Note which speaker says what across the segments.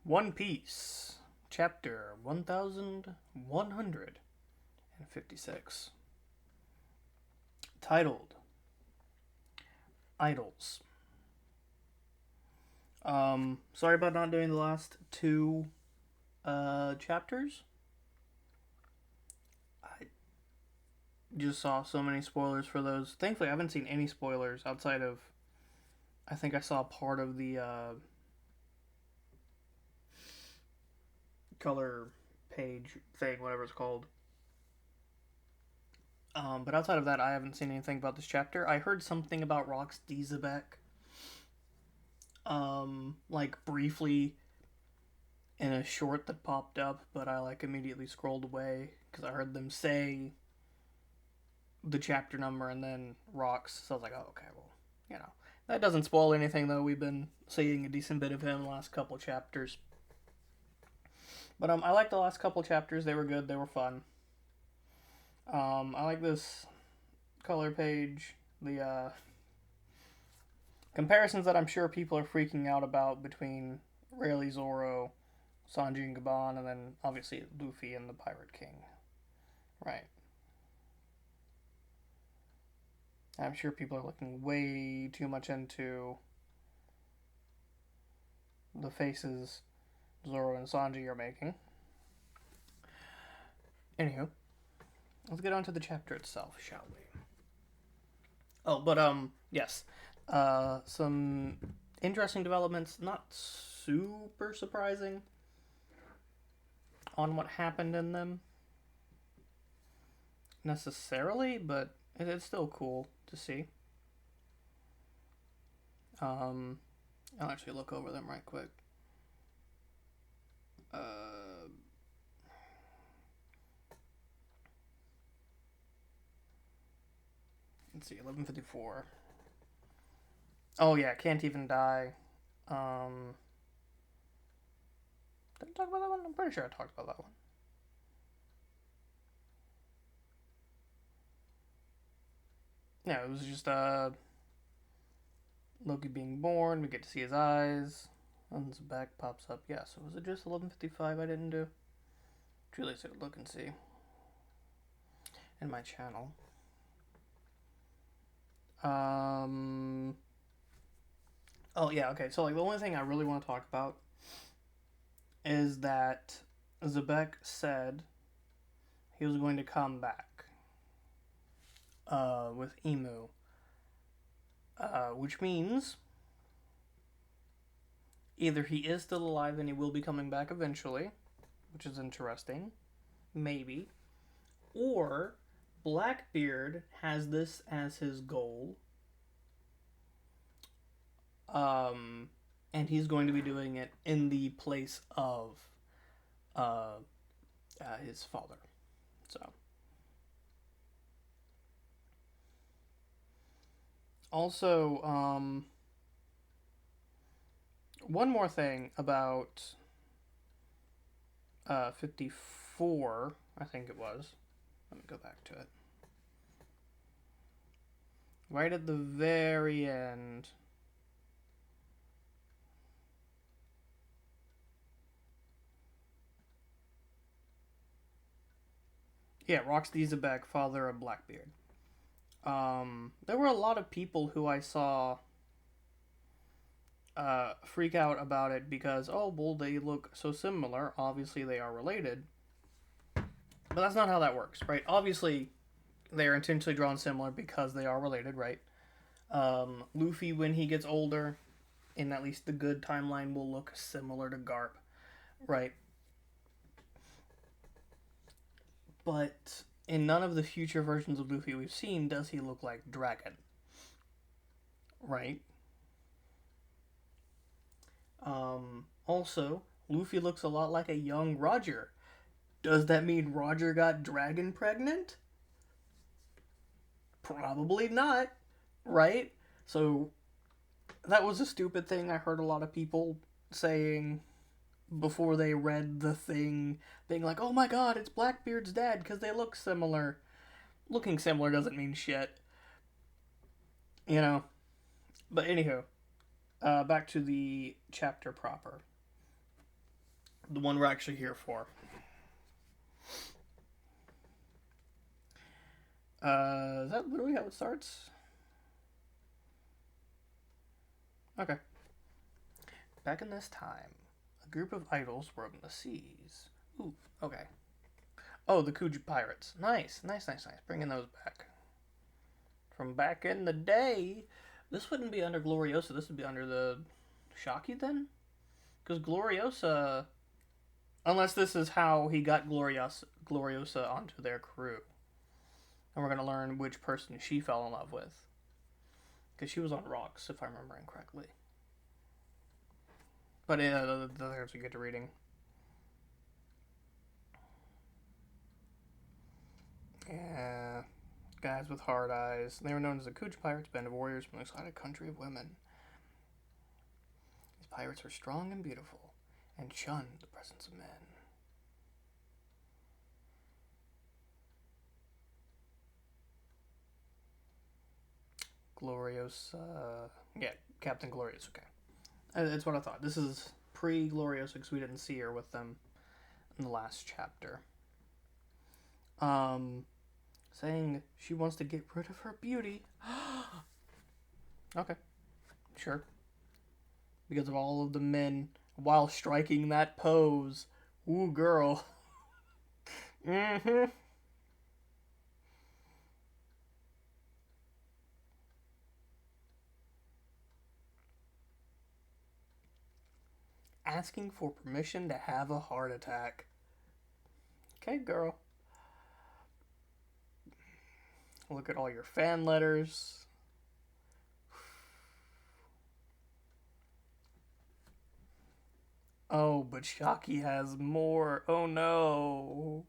Speaker 1: One Piece, Chapter 1156, titled Idols. Sorry about not doing the last two chapters. I just saw so many spoilers for those. Thankfully, I haven't seen any spoilers outside of. I think I saw part of the color page thing, whatever it's called. But outside of that, I haven't seen anything about this chapter. I heard something about Rox Dizabek, like briefly in a short that popped up, but I like immediately scrolled away because I heard them say the chapter number and then Rox. So I was like, oh, okay, well, that doesn't spoil anything though. We've been seeing a decent bit of him the last couple chapters. But I like the last couple chapters. They were good. They were fun. I like this color page. The comparisons that I'm sure people are freaking out about between Rayleigh Zoro, Sanji and Gabon, and then obviously Luffy and the Pirate King. Right. I'm sure people are looking way too much into the faces Zoro and Sanji are making. Anywho, let's get on to the chapter itself, shall we? Oh, but yes. Some interesting developments, not super surprising on what happened in them necessarily, but it's still cool to see. I'll actually look over them right quick. Let's see, 1154. Oh yeah, can't even die. Did I talk about that one? I'm pretty sure I talked about that one. Yeah, it was just Loki being born. We get to see his eyes. And his back pops up. Yeah, so was it just 1155 I didn't do? Truly, so look and see in my channel. Oh yeah, okay. So like the only thing I really want to talk about is that Zebek said he was going to come back with Emu, which means either he is still alive and he will be coming back eventually, which is interesting, maybe, or Blackbeard has this as his goal, and he's going to be doing it in the place of his father. So, also, one more thing about 54, I think it was. Let me go back to it. Right at the very end. Yeah, Rox Dizabek, father of Blackbeard. There were a lot of people who I saw freak out about it because, oh, well, they look so similar. Obviously, they are related. But that's not how that works, right? Obviously, they are intentionally drawn similar because they are related, right? Luffy, when he gets older, in at least the good timeline, will look similar to Garp, right? But in none of the future versions of Luffy we've seen does he look like Dragon, right? Also, Luffy looks a lot like a young Roger. Does that mean Roger got Dragon pregnant? Probably not, right? So that was a stupid thing I heard a lot of people saying before they read the thing, being like, oh my god, it's Blackbeard's dad because they look similar. Looking similar doesn't mean shit, you know? But anywho, back to the chapter proper. The one we're actually here for. Is that literally how it starts? Okay. Back in this time, a group of idols roamed the seas. Ooh, okay. Oh, the Kuju pirates. Nice, nice, nice, nice. Bringing those back. From back in the day, this wouldn't be under Gloriosa. This would be under the Shocky then? Because Gloriosa, unless this is how he got Gloriosa onto their crew. And we're going to learn which person she fell in love with. Because she was on rocks, if I'm remembering correctly. But yeah, there's a good reading. Yeah. Guys with hard eyes. They were known as the Kuj Pirates, band of warriors from an exotic country of women. These pirates were strong and beautiful, and shunned the presence of men. Gloriosa. Yeah, Captain Gloriosa, okay. That's what I thought. This is pre-Gloriosa because we didn't see her with them in the last chapter. Saying she wants to get rid of her beauty. Okay, sure. Because of all of the men while striking that pose. Ooh, girl. Mm-hmm. Asking for permission to have a heart attack. Okay, girl. Look at all your fan letters. Oh, but Shocky has more. Oh no.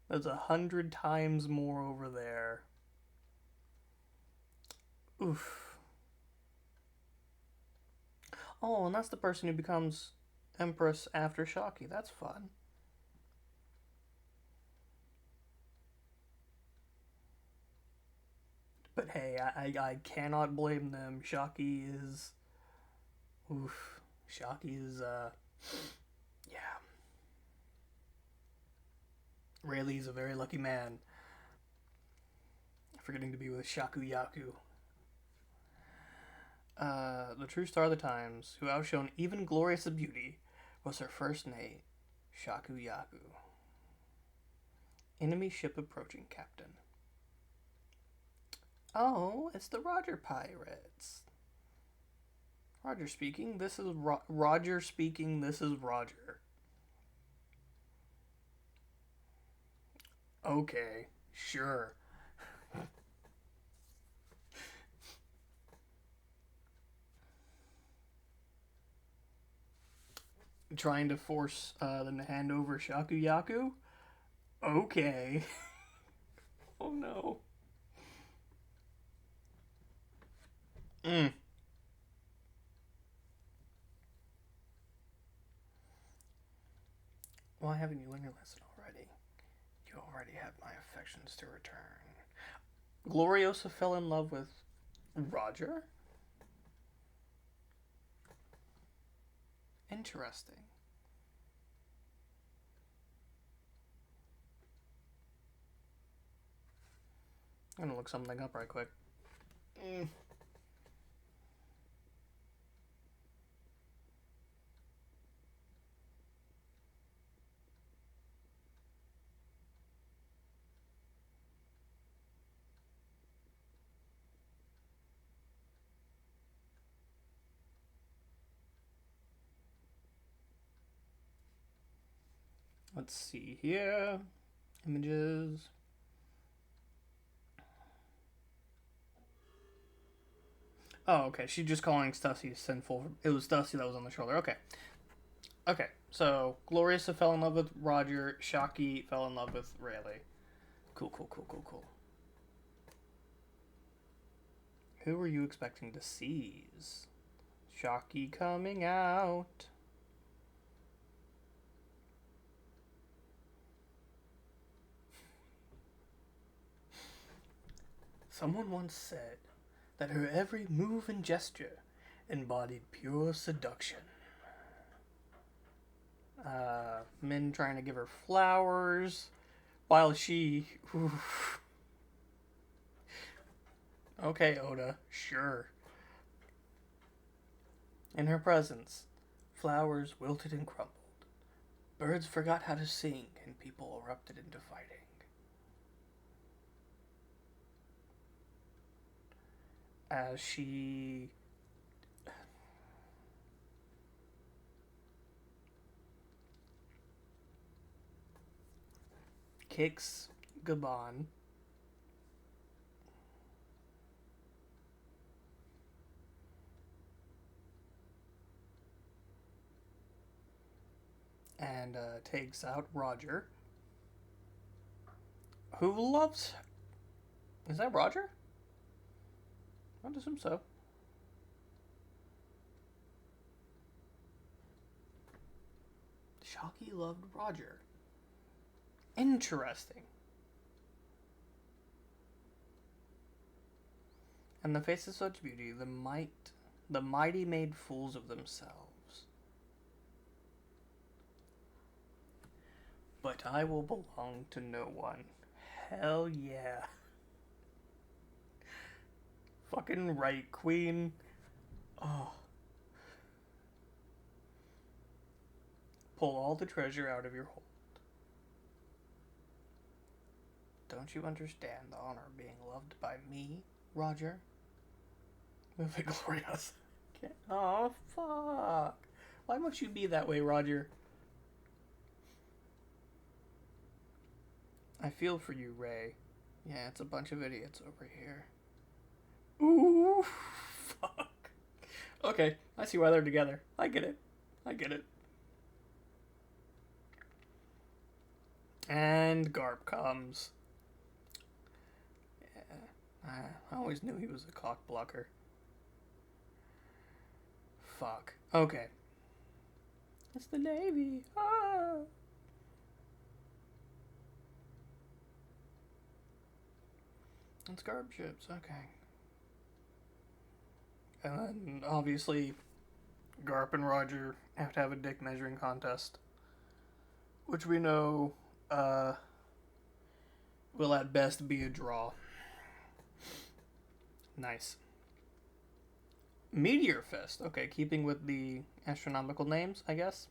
Speaker 1: There's 100 times more over there. Oof. Oh, and that's the person who becomes Empress after Shocky. That's fun. But hey, I cannot blame them. Shocky is. Oof. Shocky is, yeah. Rayleigh's a very lucky man. Forgetting to be with Shaku Yaku. The true star of the times, who outshone even glorious of beauty, was her first mate, Shaku Yaku. Enemy ship approaching, Captain. Oh, it's the Roger Pirates. Roger speaking, this is Roger speaking, this is Roger. Okay, sure. Trying to force them to hand over Shaku Yaku? Okay. Oh no. Mm. Why haven't you learned your lesson already? You already have my affections to return. Gloriosa fell in love with Roger? Interesting. I'm gonna look something up right quick. Mm. Let's see here. Images. Oh, okay. She's just calling Stussy sinful. It was Stussy that was on the shoulder. Okay. Okay. So, Gloriosa fell in love with Roger. Shocky fell in love with Rayleigh. Cool, cool, cool, cool, cool. Who were you expecting to seize? Shocky coming out. Someone once said that her every move and gesture embodied pure seduction. Min trying to give her flowers while she. Oof. Okay, Oda, sure. In her presence, flowers wilted and crumbled. Birds forgot how to sing, and people erupted into fighting. As she kicks Gabon and takes out Roger, who loves. Is that Roger? I would assume so. Shocky loved Roger. Interesting. In the face of such beauty, the mighty made fools of themselves. But I will belong to no one. Hell yeah. Fucking right, Queen. Oh. Pull all the treasure out of your hold. Don't you understand the honor of being loved by me, Roger? With a glorious. Oh, fuck. Why must you be that way, Roger? I feel for you, Ray. Yeah, it's a bunch of idiots over here. Ooh, fuck. Okay, I see why they're together. I get it. And Garp comes. Yeah, I always knew he was a cock blocker. Fuck. Okay. It's the Navy. Ah. It's Garp ships. Okay. And then, obviously, Garp and Roger have to have a dick measuring contest. Which we know will at best be a draw. Nice. Meteor Fist. Okay, keeping with the astronomical names, I guess.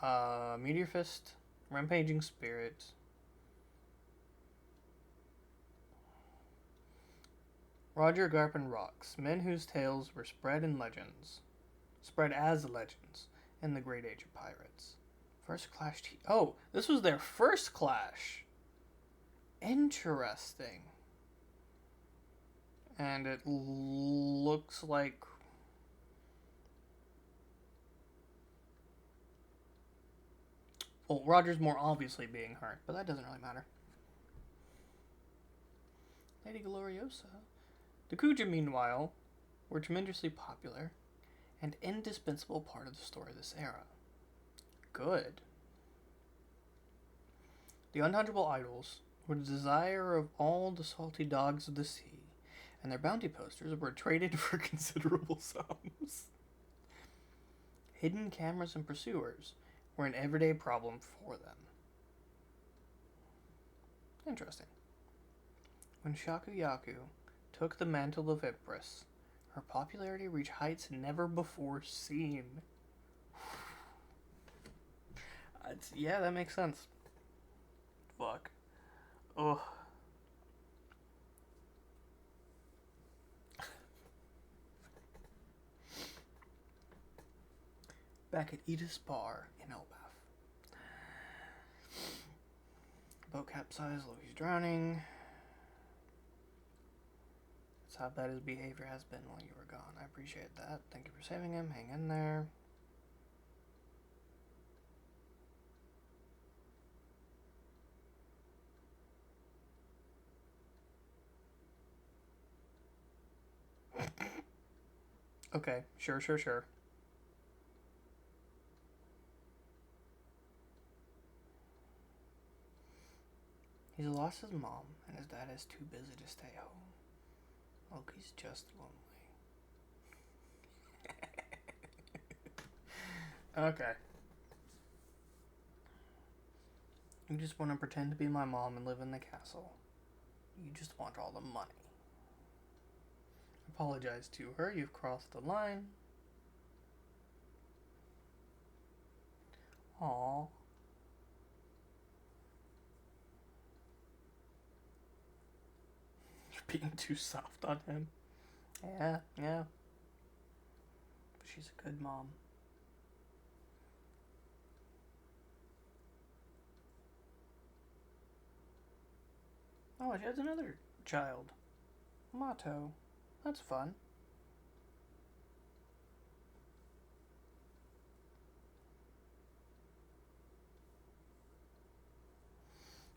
Speaker 1: Meteor Fist, Rampaging Spirit. Roger, Garp, and Rocks, men whose tales were spread as legends in the Great Age of Pirates. First clash. Oh, this was their first clash. Interesting. And it looks like. Well, Roger's more obviously being hurt, but that doesn't really matter. Lady Gloriosa. The Kuja, meanwhile, were tremendously popular and indispensable part of the story of this era. Good. The untouchable idols were the desire of all the salty dogs of the sea, and their bounty posters were traded for considerable sums. Hidden cameras and pursuers were an everyday problem for them. Interesting. When Shakuyaku took the mantle of Empress, her popularity reached heights never before seen. Yeah, that makes sense. Fuck. Ugh. Back at Edith's bar in Elbaf. Boat capsized, Loki's drowning. That's how bad his behavior has been while you were gone. I appreciate that. Thank you for saving him. Hang in there. Okay, sure. He's lost his mom, and his dad is too busy to stay home. Loki's just lonely. Okay. You just want to pretend to be my mom and live in the castle. You just want all the money. Apologize to her. You've crossed the line. Aww. You're being too soft on him. Yeah, yeah. But she's a good mom. Oh, she has another child. Mato. That's fun.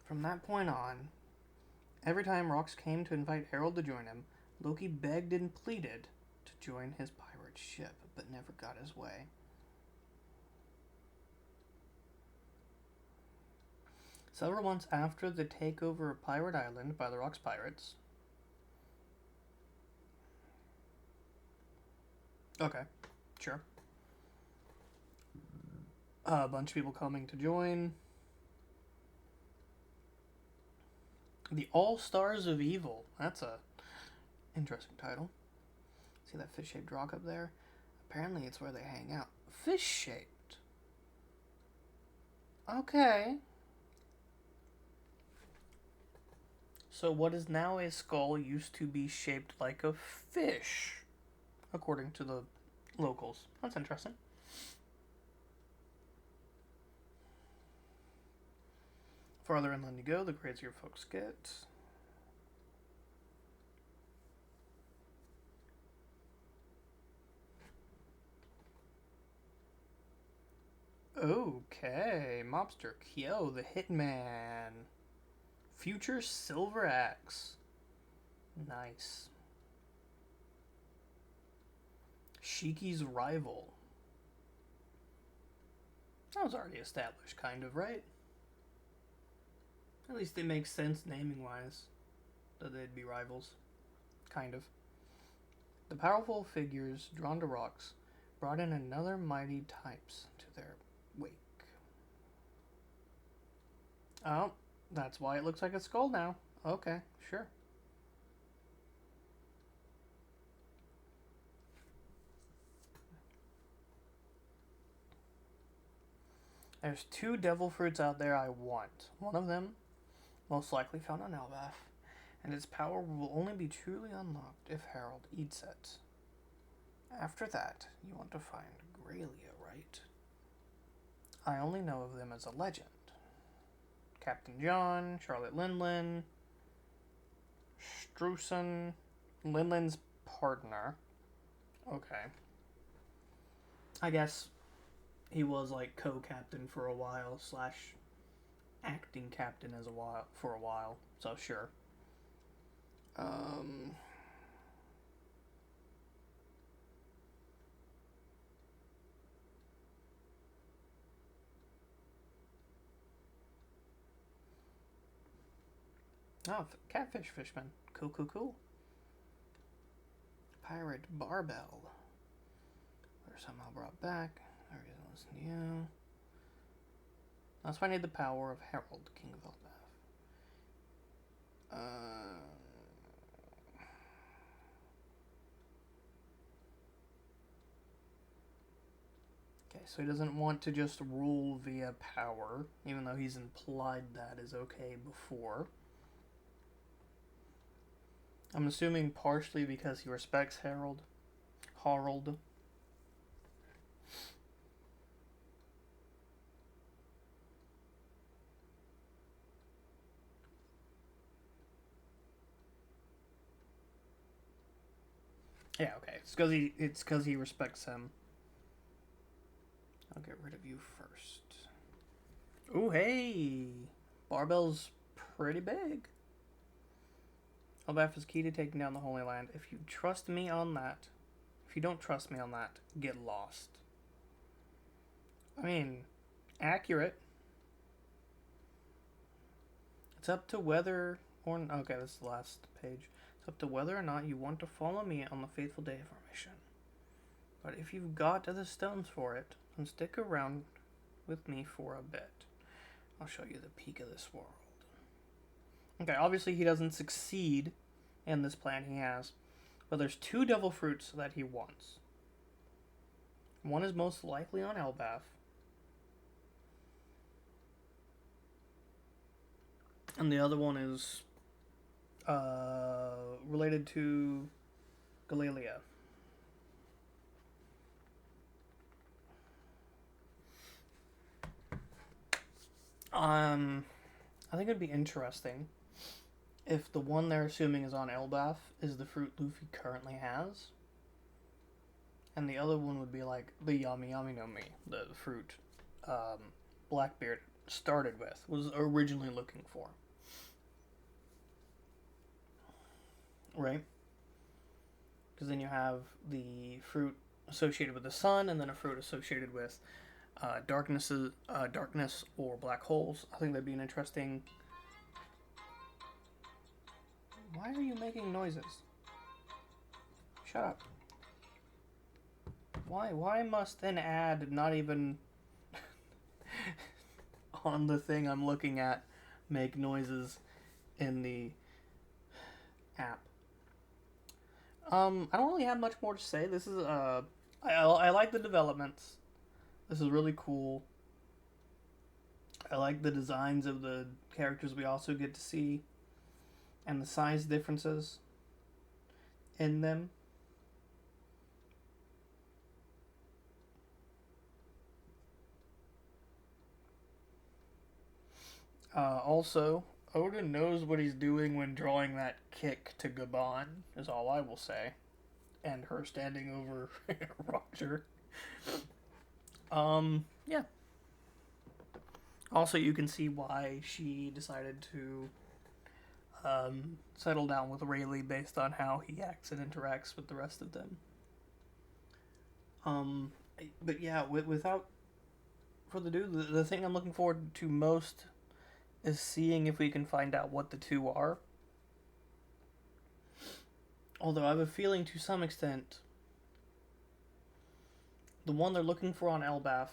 Speaker 1: From that point on, every time Rox came to invite Harold to join him, Loki begged and pleaded to join his pirate ship, but never got his way. Several months after the takeover of Pirate Island by the Rox pirates. Okay, sure. A bunch of people coming to join. The All Stars of Evil. That's a interesting title. See that fish-shaped rock up there? Apparently it's where they hang out. Fish-shaped. Okay. So what is now a skull used to be shaped like a fish, according to the locals. That's interesting. Farther inland you go, the crazier folks get. Okay, Mobster Kyo, the Hitman. Future Silver Axe. Nice. Shiki's rival. That was already established, kind of, right? At least it makes sense naming-wise that they'd be rivals. Kind of. The powerful figures drawn to Rox brought in another mighty types to their wake. Oh, that's why it looks like a skull now. Okay, sure. There's 2 devil fruits out there I want. One of them, most likely found on Elbaf, and its power will only be truly unlocked if Harold eats it. After that, you want to find Gralia, right? I only know of them as a legend. Captain John, Charlotte Lindland, Strusen, Lindland's partner. Okay. I guess he was like co-captain for a while / acting captain for a while. So sure. Oh, catfish fishman. Cool, cool, cool. Pirate barbell. They're somehow brought back. I reason listen to you. That's why I need the power of Harold, King of Elbaf. Okay, so he doesn't want to just rule via power, even though he's implied that is okay before. I'm assuming partially because he respects Harold. Harald. Yeah, okay. It's because he respects him. I'll get rid of you first. Ooh, hey! Barbell's pretty big. Elbaf is key to taking down the Holy Land. If you trust me on that, if you don't trust me on that, get lost. I mean, accurate. It's up to whether or... Okay, this is the last page. It's up to whether or not you want to follow me on the fateful day of our mission. But if you've got the stones for it, and stick around with me for a bit. I'll show you the peak of this world. Okay, obviously he doesn't succeed in this plan he has, but there's 2 devil fruits that he wants. One is most likely on Elbaf, and the other one is related to Galalia. I think it'd be interesting if the one they're assuming is on Elbaf is the fruit Luffy currently has, and the other one would be like the Yami Yami no Mi, the fruit Blackbeard started with, was originally looking for. Right? Because then you have the fruit associated with the sun, and then a fruit associated with darkness or black holes. I think that'd be an interesting. Why are you making noises? Shut up. Why must an ad not even on the thing I'm looking at make noises in the app? I don't really have much more to say. This is I like the developments. This is really cool. I like the designs of the characters we also get to see, and the size differences in them. Also, Odin knows what he's doing when drawing that kick to Gabon, is all I will say. And her standing over Roger. Yeah. Also, you can see why she decided to settle down with Rayleigh based on how he acts and interacts with the rest of them. But yeah, without further ado, the thing I'm looking forward to most is seeing if we can find out what the 2 are. Although I have a feeling to some extent the one they're looking for on Elbaf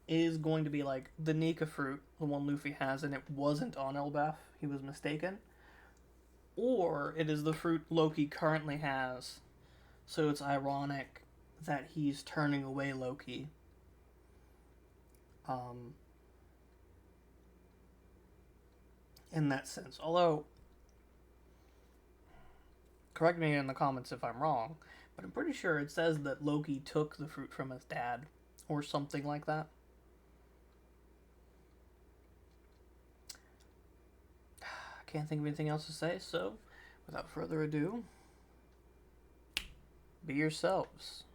Speaker 1: is going to be like the Nika fruit, the one Luffy has, and it wasn't on Elbaf. He was mistaken. Or it is the fruit Loki currently has. So it's ironic that he's turning away Loki. In that sense. Although, correct me in the comments if I'm wrong, but I'm pretty sure it says that Loki took the fruit from his dad, or something like that. I can't think of anything else to say, so without further ado, be yourselves.